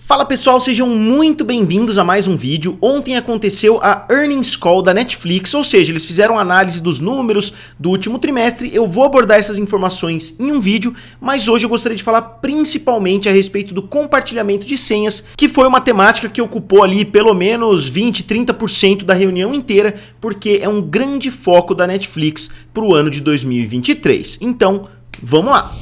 Fala pessoal, sejam muito bem-vindos a mais um vídeo. Ontem aconteceu a Earnings Call da Netflix, ou seja, eles fizeram análise dos números do último trimestre. Eu vou abordar essas informações em um vídeo, mas hoje eu gostaria de falar principalmente a respeito do compartilhamento de senhas, que foi uma temática que ocupou ali pelo menos 20, 30% da reunião inteira, porque é um grande foco da Netflix para o ano de 2023. Então, vamos lá!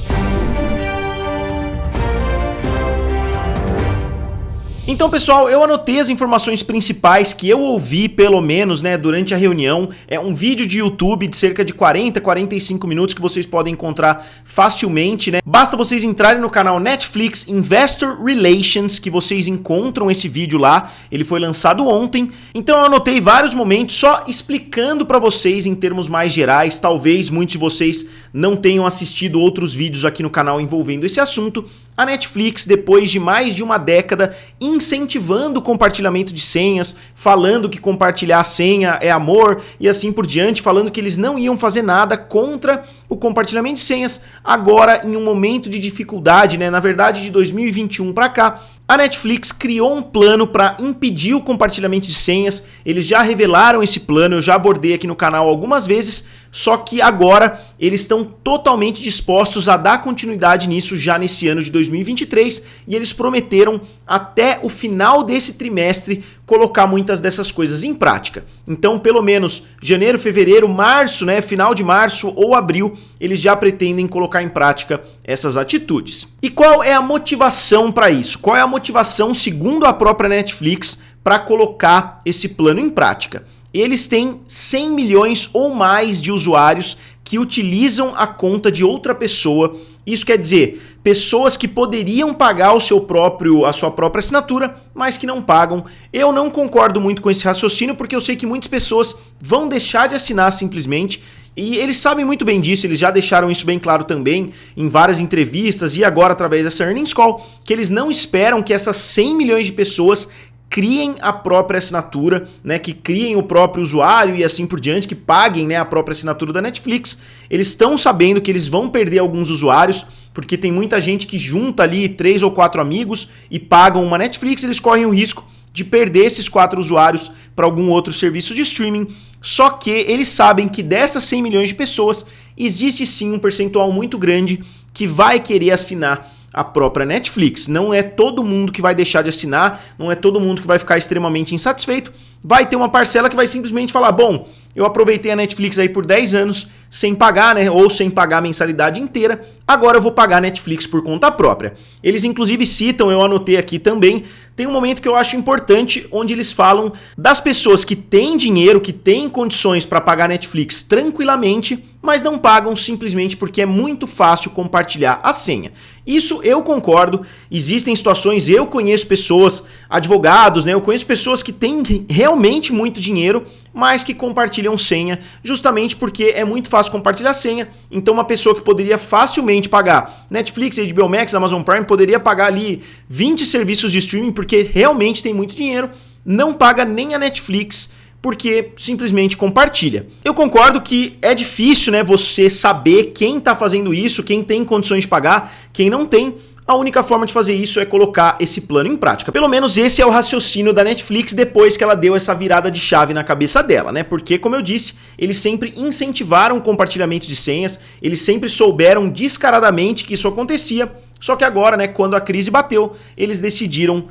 Então pessoal, eu anotei as informações principais que eu ouvi pelo menos durante a reunião. É um vídeo de YouTube de cerca de 40, 45 minutos que vocês podem encontrar facilmente, Basta vocês entrarem no canal Netflix Investor Relations que vocês encontram esse vídeo lá. Ele foi lançado ontem. Então eu anotei vários momentos só explicando para vocês em termos mais gerais. Talvez muitos de vocês não tenham assistido outros vídeos aqui no canal envolvendo esse assunto. A Netflix, depois de mais de uma década incentivando o compartilhamento de senhas, falando que compartilhar a senha é amor e assim por diante, falando que eles não iam fazer nada contra o compartilhamento de senhas, agora em um momento de dificuldade, na verdade de 2021 para cá, a Netflix criou um plano para impedir o compartilhamento de senhas. Eles já revelaram esse plano, eu já abordei aqui no canal algumas vezes, só que agora eles estão totalmente dispostos a dar continuidade nisso já nesse ano de 2023 e eles prometeram até o final desse trimestre colocar muitas dessas coisas em prática. Então, pelo menos janeiro, fevereiro, março, final de março ou abril, eles já pretendem colocar em prática essas atitudes. E qual é a motivação para isso? Qual é a motivação, segundo a própria Netflix, para colocar esse plano em prática? Eles têm 100 milhões ou mais de usuários que utilizam a conta de outra pessoa. Isso quer dizer, pessoas que poderiam pagar a sua própria assinatura, mas que não pagam. Eu não concordo muito com esse raciocínio, porque eu sei que muitas pessoas vão deixar de assinar simplesmente. E eles sabem muito bem disso, eles já deixaram isso bem claro também em várias entrevistas e agora através dessa Earnings Call, que eles não esperam que essas 100 milhões de pessoas criem a própria assinatura, que criem o próprio usuário e assim por diante, que paguem a própria assinatura da Netflix. Eles estão sabendo que eles vão perder alguns usuários, porque tem muita gente que junta ali 3 ou 4 amigos e pagam uma Netflix, eles correm o risco de perder esses 4 usuários para algum outro serviço de streaming. Só que eles sabem que dessas 100 milhões de pessoas, existe sim um percentual muito grande que vai querer assinar a própria Netflix. Não é todo mundo que vai deixar de assinar, não é todo mundo que vai ficar extremamente insatisfeito. Vai ter uma parcela que vai simplesmente falar, bom, eu aproveitei a Netflix aí por 10 anos sem pagar, ou sem pagar a mensalidade inteira, agora eu vou pagar a Netflix por conta própria. Eles inclusive citam, eu anotei aqui também, tem um momento que eu acho importante, onde eles falam das pessoas que têm dinheiro, que têm condições para pagar a Netflix tranquilamente, mas não pagam simplesmente porque é muito fácil compartilhar a senha. Isso eu concordo, existem situações, eu conheço pessoas, advogados, eu conheço pessoas que têm realmente muito dinheiro, mas que compartilham senha, justamente porque é muito fácil compartilhar senha. Então uma pessoa que poderia facilmente pagar Netflix, HBO Max, Amazon Prime, poderia pagar ali 20 serviços de streaming, porque realmente tem muito dinheiro, não paga nem a Netflix, porque simplesmente compartilha. Eu concordo que é difícil, você saber quem está fazendo isso, quem tem condições de pagar, quem não tem. A única forma de fazer isso é colocar esse plano em prática. Pelo menos esse é o raciocínio da Netflix depois que ela deu essa virada de chave na cabeça dela, Porque, como eu disse, eles sempre incentivaram o compartilhamento de senhas, eles sempre souberam descaradamente que isso acontecia, só que agora, quando a crise bateu, eles decidiram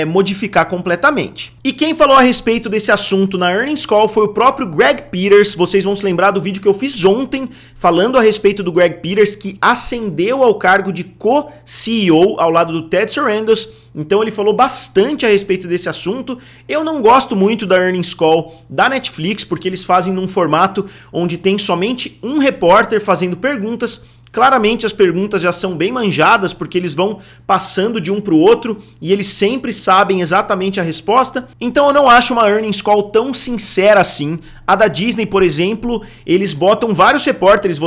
modificar completamente. E quem falou a respeito desse assunto na Earnings Call foi o próprio Greg Peters. Vocês vão se lembrar do vídeo que eu fiz ontem, falando a respeito do Greg Peters, que ascendeu ao cargo de co-CEO ao lado do Ted Sarandos. Então ele falou bastante a respeito desse assunto. Eu não gosto muito da Earnings Call da Netflix, porque eles fazem num formato onde tem somente um repórter fazendo perguntas. Claramente as perguntas já são bem manjadas, porque eles vão passando de um para o outro e eles sempre sabem exatamente a resposta. Então eu não acho uma Earnings Call tão sincera assim. A da Disney, por exemplo, eles botam vários repórteres,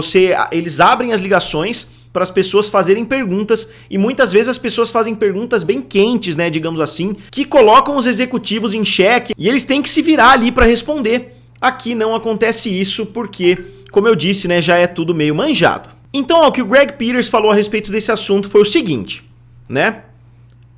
eles abrem as ligações para as pessoas fazerem perguntas e muitas vezes as pessoas fazem perguntas bem quentes, digamos assim, que colocam os executivos em xeque e eles têm que se virar ali para responder. Aqui não acontece isso porque, como eu disse, já é tudo meio manjado. Então, o que o Greg Peters falou a respeito desse assunto foi o seguinte,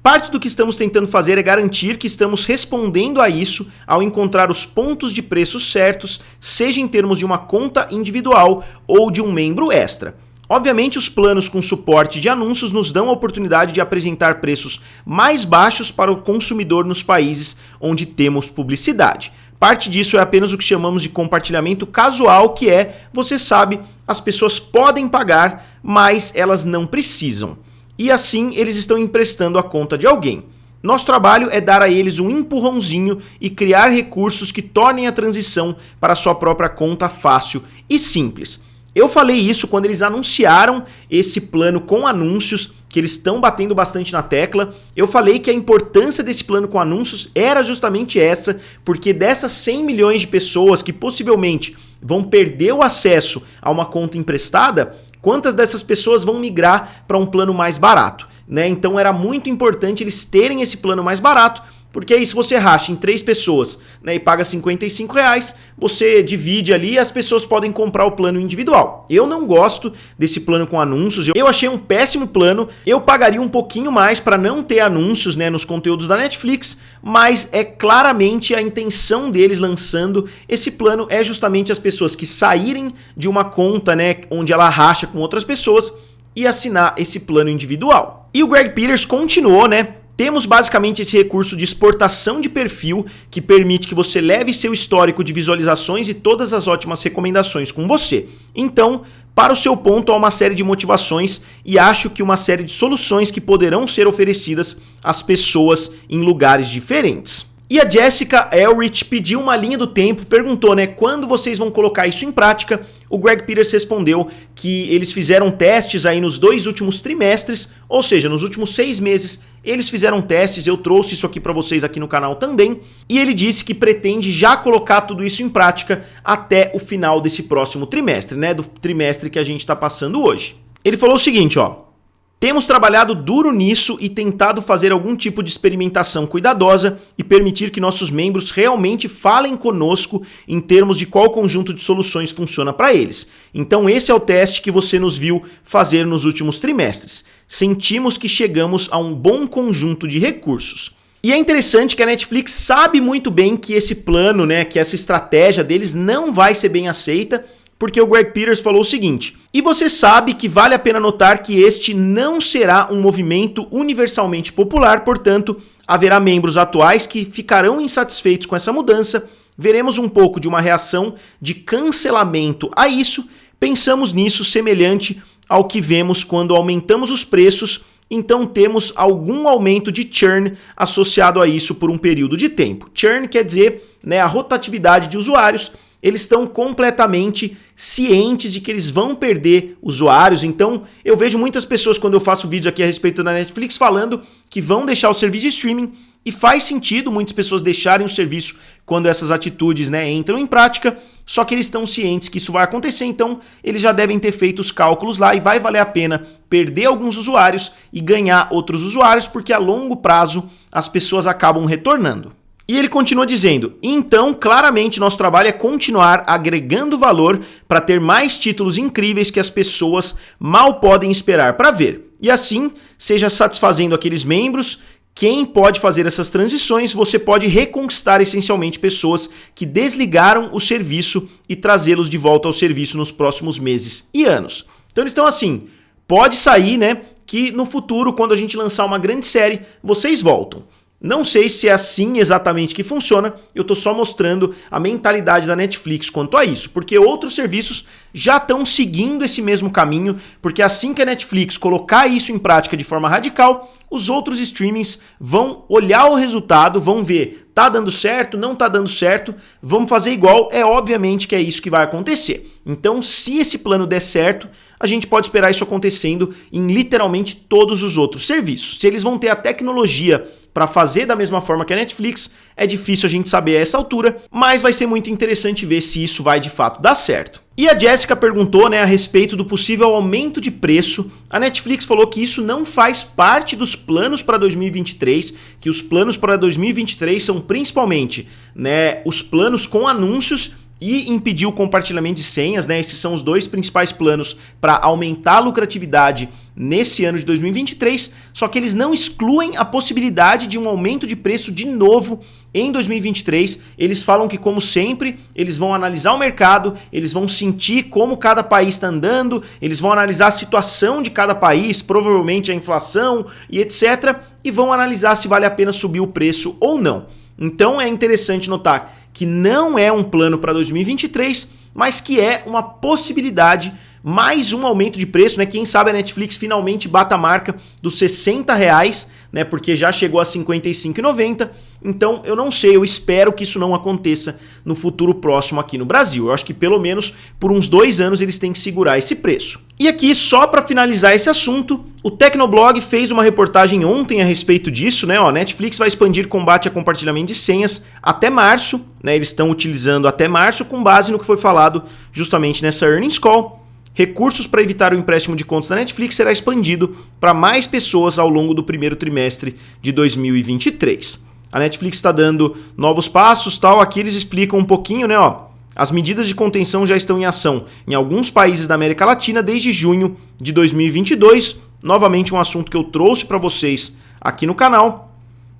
Parte do que estamos tentando fazer é garantir que estamos respondendo a isso ao encontrar os pontos de preço certos, seja em termos de uma conta individual ou de um membro extra. Obviamente, os planos com suporte de anúncios nos dão a oportunidade de apresentar preços mais baixos para o consumidor nos países onde temos publicidade. Parte disso é apenas o que chamamos de compartilhamento casual, que é, você sabe, as pessoas podem pagar, mas elas não precisam. E assim eles estão emprestando a conta de alguém. Nosso trabalho é dar a eles um empurrãozinho e criar recursos que tornem a transição para a sua própria conta fácil e simples. Eu falei isso quando eles anunciaram esse plano com anúncios, que eles estão batendo bastante na tecla. Eu falei que a importância desse plano com anúncios era justamente essa, porque dessas 100 milhões de pessoas que possivelmente vão perder o acesso a uma conta emprestada, quantas dessas pessoas vão migrar para um plano mais barato, né? Então era muito importante eles terem esse plano mais barato, porque aí se você racha em 3 pessoas, né, e paga R$55, você divide ali e as pessoas podem comprar o plano individual. Eu não gosto desse plano com anúncios, eu achei um péssimo plano, eu pagaria um pouquinho mais para não ter anúncios, né, nos conteúdos da Netflix, mas é claramente a intenção deles lançando esse plano é justamente as pessoas que saírem de uma conta, né, onde ela racha com outras pessoas e assinar esse plano individual. E o Greg Peters continuou, né? Temos basicamente esse recurso de exportação de perfil que permite que você leve seu histórico de visualizações e todas as ótimas recomendações com você. Então, para o seu ponto, há uma série de motivações e acho que uma série de soluções que poderão ser oferecidas às pessoas em lugares diferentes. E a Jessica Elrich pediu uma linha do tempo, perguntou, né, quando vocês vão colocar isso em prática? O Greg Peters respondeu que eles fizeram testes aí nos 2 últimos trimestres, ou seja, nos últimos 6 meses eles fizeram testes, eu trouxe isso aqui para vocês aqui no canal também, e ele disse que pretende já colocar tudo isso em prática até o final desse próximo trimestre, né, do trimestre que a gente está passando hoje. Ele falou o seguinte, ó: temos trabalhado duro nisso e tentado fazer algum tipo de experimentação cuidadosa e permitir que nossos membros realmente falem conosco em termos de qual conjunto de soluções funciona para eles. Então esse é o teste que você nos viu fazer nos últimos trimestres. Sentimos que chegamos a um bom conjunto de recursos. E é interessante que a Netflix sabe muito bem que esse plano, né, que essa estratégia deles não vai ser bem aceita, porque o Greg Peters falou o seguinte: e você sabe que vale a pena notar que este não será um movimento universalmente popular, portanto, haverá membros atuais que ficarão insatisfeitos com essa mudança, veremos um pouco de uma reação de cancelamento a isso, pensamos nisso semelhante ao que vemos quando aumentamos os preços, então temos algum aumento de churn associado a isso por um período de tempo. Churn quer dizer, né, a rotatividade de usuários. Eles estão completamente cientes de que eles vão perder usuários, então eu vejo muitas pessoas quando eu faço vídeos aqui a respeito da Netflix falando que vão deixar o serviço de streaming, e faz sentido muitas pessoas deixarem o serviço quando essas atitudes, né, entram em prática, só que eles estão cientes que isso vai acontecer, então eles já devem ter feito os cálculos lá e vai valer a pena perder alguns usuários e ganhar outros usuários, porque a longo prazo as pessoas acabam retornando. E ele continua dizendo: então, claramente, nosso trabalho é continuar agregando valor para ter mais títulos incríveis que as pessoas mal podem esperar para ver. E assim, seja satisfazendo aqueles membros, quem pode fazer essas transições, você pode reconquistar essencialmente pessoas que desligaram o serviço e trazê-los de volta ao serviço nos próximos meses e anos. Então eles estão assim, pode sair, né, que no futuro, quando a gente lançar uma grande série, vocês voltam. Não sei se é assim exatamente que funciona, eu estou só mostrando a mentalidade da Netflix quanto a isso, porque outros serviços já estão seguindo esse mesmo caminho, porque assim que a Netflix colocar isso em prática de forma radical, os outros streamings vão olhar o resultado, vão ver, tá dando certo, não tá dando certo, vamos fazer igual, é obviamente que é isso que vai acontecer. Então, se esse plano der certo, a gente pode esperar isso acontecendo em literalmente todos os outros serviços. Se eles vão ter a tecnologia para fazer da mesma forma que a Netflix, é difícil a gente saber a essa altura, mas vai ser muito interessante ver se isso vai de fato dar certo. E a Jessica perguntou, né, a respeito do possível aumento de preço. A Netflix falou que isso não faz parte dos planos para 2023, que os planos para 2023 são principalmente, né, os planos com anúncios e impedir o compartilhamento de senhas, né? Esses são os dois principais planos para aumentar a lucratividade nesse ano de 2023, só que eles não excluem a possibilidade de um aumento de preço de novo em 2023. Eles falam que, como sempre, eles vão analisar o mercado, eles vão sentir como cada país está andando, eles vão analisar a situação de cada país, provavelmente a inflação e etc, e vão analisar se vale a pena subir o preço ou não. Então é interessante notar que não é um plano para 2023, mas que é uma possibilidade, mais um aumento de preço, né? Quem sabe a Netflix finalmente bata a marca dos R$60, né? Porque já chegou a R$ 55,90. Então eu não sei, eu espero que isso não aconteça no futuro próximo aqui no Brasil. Eu acho que pelo menos por uns 2 anos eles têm que segurar esse preço. E aqui, só para finalizar esse assunto, o Tecnoblog fez uma reportagem ontem a respeito disso, né? Netflix vai expandir combate a compartilhamento de senhas até março, né? Eles estão utilizando até março com base no que foi falado justamente nessa earnings call. Recursos para evitar o empréstimo de contas da Netflix será expandido para mais pessoas ao longo do primeiro trimestre de 2023. A Netflix está dando novos passos, tal. Aqui eles explicam um pouquinho, né? As medidas de contenção já estão em ação em alguns países da América Latina desde junho de 2022. Novamente um assunto que eu trouxe para vocês aqui no canal.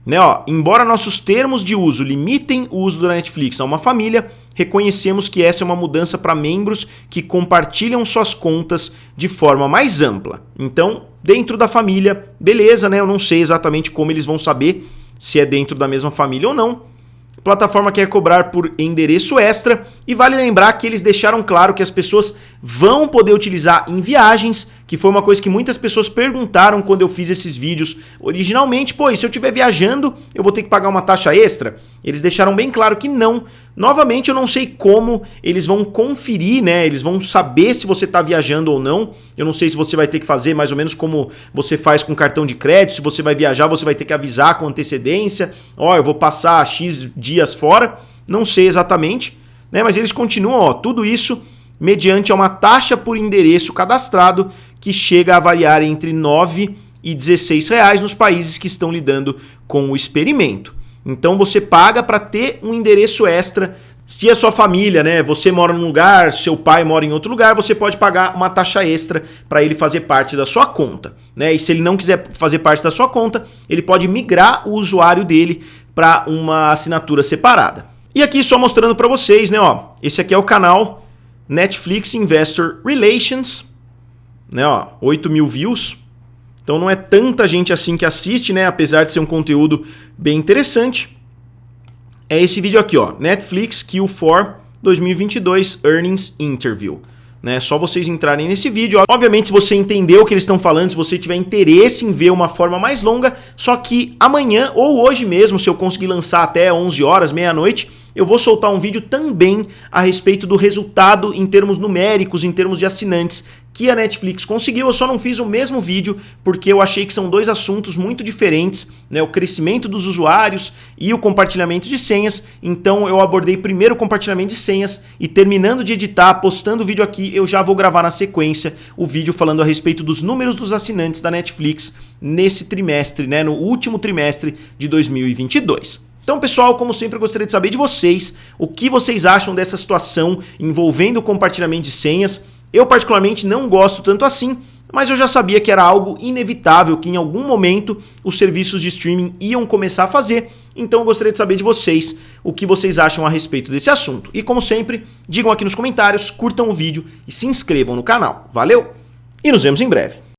Né, embora nossos termos de uso limitem o uso da Netflix a uma família, reconhecemos que essa é uma mudança para membros que compartilham suas contas de forma mais ampla. Então, dentro da família, beleza, né? Eu não sei exatamente como eles vão saber se é dentro da mesma família ou não. A plataforma quer cobrar por endereço extra e vale lembrar que eles deixaram claro que as pessoas vão poder utilizar em viagens, que foi uma coisa que muitas pessoas perguntaram quando eu fiz esses vídeos originalmente. Pô, e se eu estiver viajando, eu vou ter que pagar uma taxa extra? Eles deixaram bem claro que não. Novamente, eu não sei como eles vão conferir, né? Eles vão saber se você está viajando ou não. Eu não sei se você vai ter que fazer mais ou menos como você faz com cartão de crédito. Se você vai viajar, você vai ter que avisar com antecedência. Eu vou passar X dias fora. Não sei exatamente, né? Mas eles continuam, tudo isso mediante uma taxa por endereço cadastrado que chega a variar entre R$ 9 e R$ 16 nos países que estão lidando com o experimento. Então você paga para ter um endereço extra. Se a sua família, né, você mora num lugar, seu pai mora em outro lugar, você pode pagar uma taxa extra para ele fazer parte da sua conta, né? E se ele não quiser fazer parte da sua conta, ele pode migrar o usuário dele para uma assinatura separada. E aqui só mostrando para vocês, né, esse aqui é o canal Netflix Investor Relations, né, 8 mil views. Então não é tanta gente assim que assiste, né? Apesar de ser um conteúdo bem interessante. É esse vídeo aqui, Netflix Q4 2022 Earnings Interview. Né? Só vocês entrarem nesse vídeo. Obviamente, se você entendeu o que eles estão falando, se você tiver interesse em ver uma forma mais longa, só que amanhã ou hoje mesmo, se eu conseguir lançar até 11 horas, meia-noite, eu vou soltar um vídeo também a respeito do resultado em termos numéricos, em termos de assinantes que a Netflix conseguiu. Eu só não fiz o mesmo vídeo porque eu achei que são dois assuntos muito diferentes, né? O crescimento dos usuários e o compartilhamento de senhas. Então eu abordei primeiro o compartilhamento de senhas e, terminando de editar, postando o vídeo aqui, eu já vou gravar na sequência o vídeo falando a respeito dos números dos assinantes da Netflix nesse trimestre, né? No último trimestre de 2022. Então, pessoal, como sempre, eu gostaria de saber de vocês o que vocês acham dessa situação envolvendo o compartilhamento de senhas. Eu, particularmente, não gosto tanto assim, mas eu já sabia que era algo inevitável, que em algum momento os serviços de streaming iam começar a fazer. Então, eu gostaria de saber de vocês o que vocês acham a respeito desse assunto. E, como sempre, digam aqui nos comentários, curtam o vídeo e se inscrevam no canal. Valeu e nos vemos em breve.